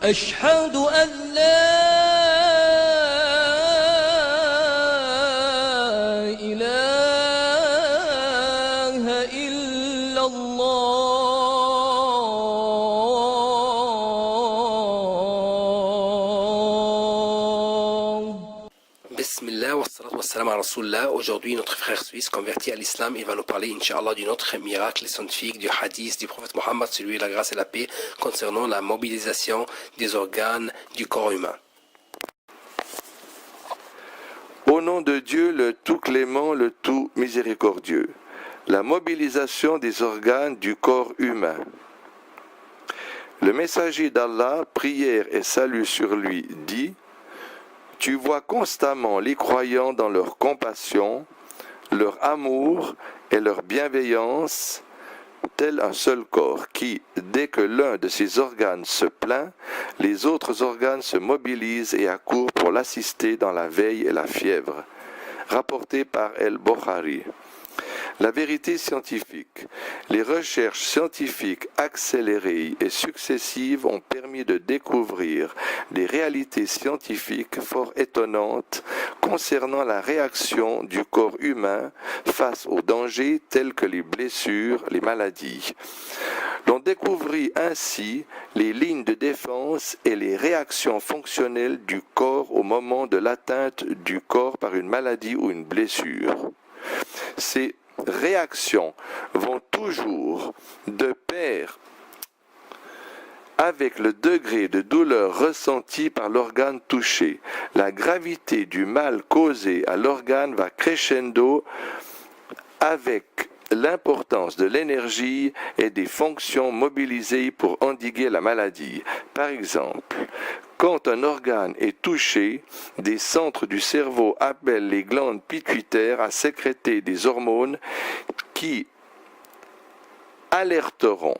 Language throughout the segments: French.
أشهد أن لا إله إلا الله. Bismillah wa salatu wa salam à Rasulullah. Aujourd'hui, notre frère suisse converti à l'islam, il va nous parler, Inch'Allah, d'une autre miracle scientifique du hadith du prophète Mohammed, celui de la grâce et la paix, concernant la mobilisation des organes du corps humain. Au nom de Dieu, le tout clément, le tout miséricordieux. La mobilisation des organes du corps humain. Le messager d'Allah, prière et salut sur lui, dit: Tu vois constamment les croyants dans leur compassion, leur amour et leur bienveillance, tel un seul corps qui, dès que l'un de ses organes se plaint, les autres organes se mobilisent et accourent pour l'assister dans la veille et la fièvre. Rapporté par El-Bukhari. La vérité scientifique. Les recherches scientifiques accélérées et successives ont permis de découvrir des réalités scientifiques fort étonnantes concernant la réaction du corps humain face aux dangers tels que les blessures, les maladies. L'on découvrit ainsi les lignes de défense et les réactions fonctionnelles du corps au moment de l'atteinte du corps par une maladie ou une blessure. Ces réactions vont toujours de pair avec le degré de douleur ressenti par l'organe touché. La gravité du mal causé à l'organe va crescendo avec l'importance de l'énergie et des fonctions mobilisées pour endiguer la maladie. Par exemple, quand un organe est touché, des centres du cerveau appellent les glandes pituitaires à sécréter des hormones qui alerteront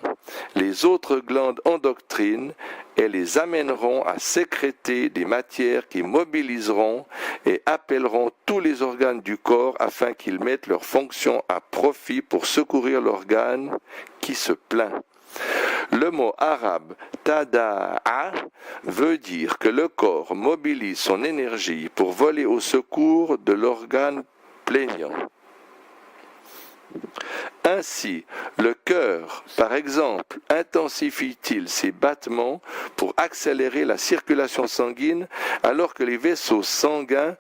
les autres glandes endocrines et les amèneront à sécréter des matières qui mobiliseront et appelleront tous les organes du corps afin qu'ils mettent leur fonction à profit pour secourir l'organe qui se plaint. Le mot arabe tada'a veut dire que le corps mobilise son énergie pour voler au secours de l'organe plaignant. Ainsi, le cœur, par exemple, intensifie-t-il ses battements pour accélérer la circulation sanguine alors que les vaisseaux sanguins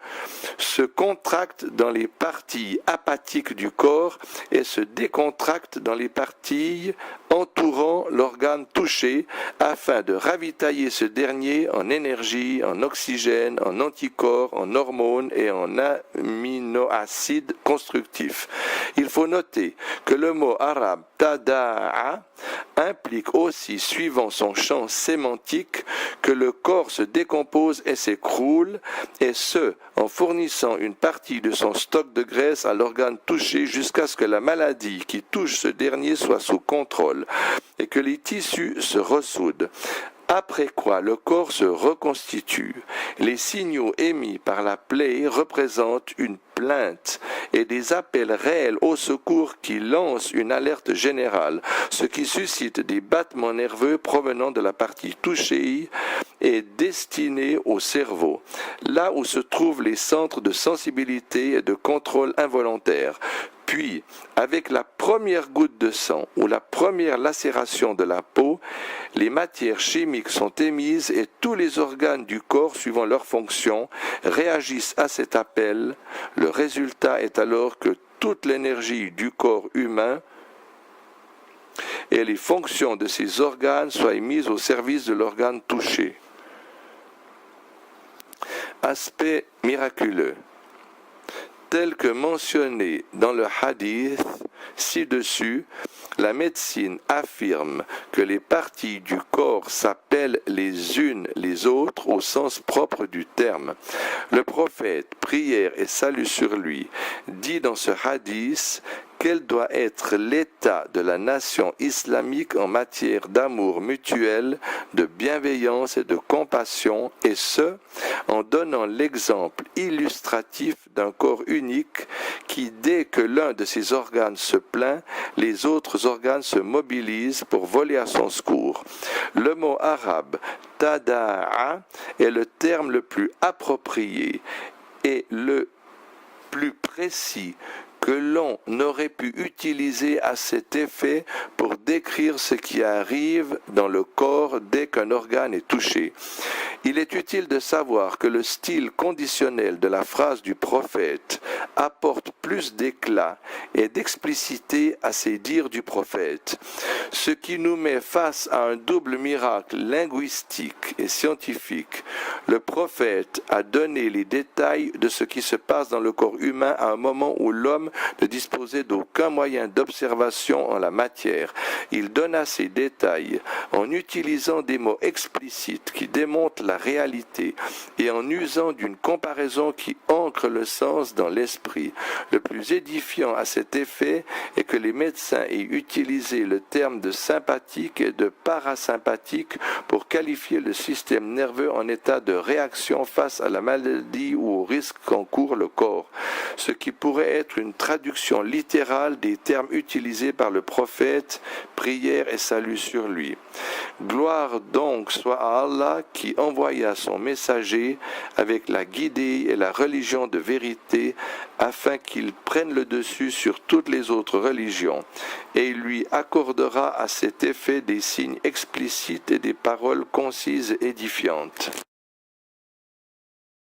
se contractent dans les parties apathiques du corps et se décontractent dans les parties entourant l'organe touché afin de ravitailler ce dernier en énergie, en oxygène, en anticorps, en hormones et en aminoacides constructifs. Il faut noter que le mot arabe tada'a implique aussi, suivant son champ sémantique, que le corps se décompose et s'écroule, et ce, en fournissant une partie de son stock de graisse à l'organe touché jusqu'à ce que la maladie qui touche ce dernier soit sous contrôle et que les tissus se ressoudent. Après quoi, le corps se reconstitue. Les signaux émis par la plaie représentent une plainte et des appels réels au secours qui lancent une alerte générale, ce qui suscite des battements nerveux provenant de la partie touchée et destinée au cerveau, là où se trouvent les centres de sensibilité et de contrôle involontaire. Puis, avec la première goutte de sang ou la première lacération de la peau, les matières chimiques sont émises et tous les organes du corps, suivant leur fonction, réagissent à cet appel. Le résultat est alors que toute l'énergie du corps humain et les fonctions de ces organes soient mises au service de l'organe touché. Aspect miraculeux. Tel que mentionné dans le hadith ci-dessus, la médecine affirme que les parties du corps s'appellent les unes les autres au sens propre du terme. Le prophète, prière et salut sur lui, dit dans ce hadith quel doit être l'état de la nation islamique en matière d'amour mutuel, de bienveillance et de compassion, et ce, en donnant l'exemple illustratif d'un corps unique qui, dès que l'un de ses organes se plaint, les autres organes se mobilisent pour voler à son secours. Le mot arabe tada'a est le terme le plus approprié et le plus précis que l'on aurait pu utiliser à cet effet pour décrire ce qui arrive dans le corps dès qu'un organe est touché. Il est utile de savoir que le style conditionnel de la phrase du prophète apporte plus d'éclat et d'explicité à ces dires du prophète, ce qui nous met face à un double miracle linguistique et scientifique. Le prophète a donné les détails de ce qui se passe dans le corps humain à un moment où l'homme ne disposait d'aucun moyen d'observation en la matière. Il donna ces détails en utilisant des mots explicites qui démontrent la réalité et en usant d'une comparaison qui ancre le sens dans l'esprit. Le plus édifiant à cet effet est que les médecins aient utilisé le terme de sympathique et de parasympathique pour qualifier le système nerveux en état de réaction face à la maladie ou au risque qu'encourt le corps, ce qui pourrait être une traduction littérale des termes utilisés par le prophète, prière et salut sur lui. Gloire donc soit à Allah qui envoya son messager avec la guidée et la religion de vérité afin qu'il prenne le dessus sur toutes les autres religions, et il lui accordera à cet effet des signes explicites et des paroles concises et édifiantes.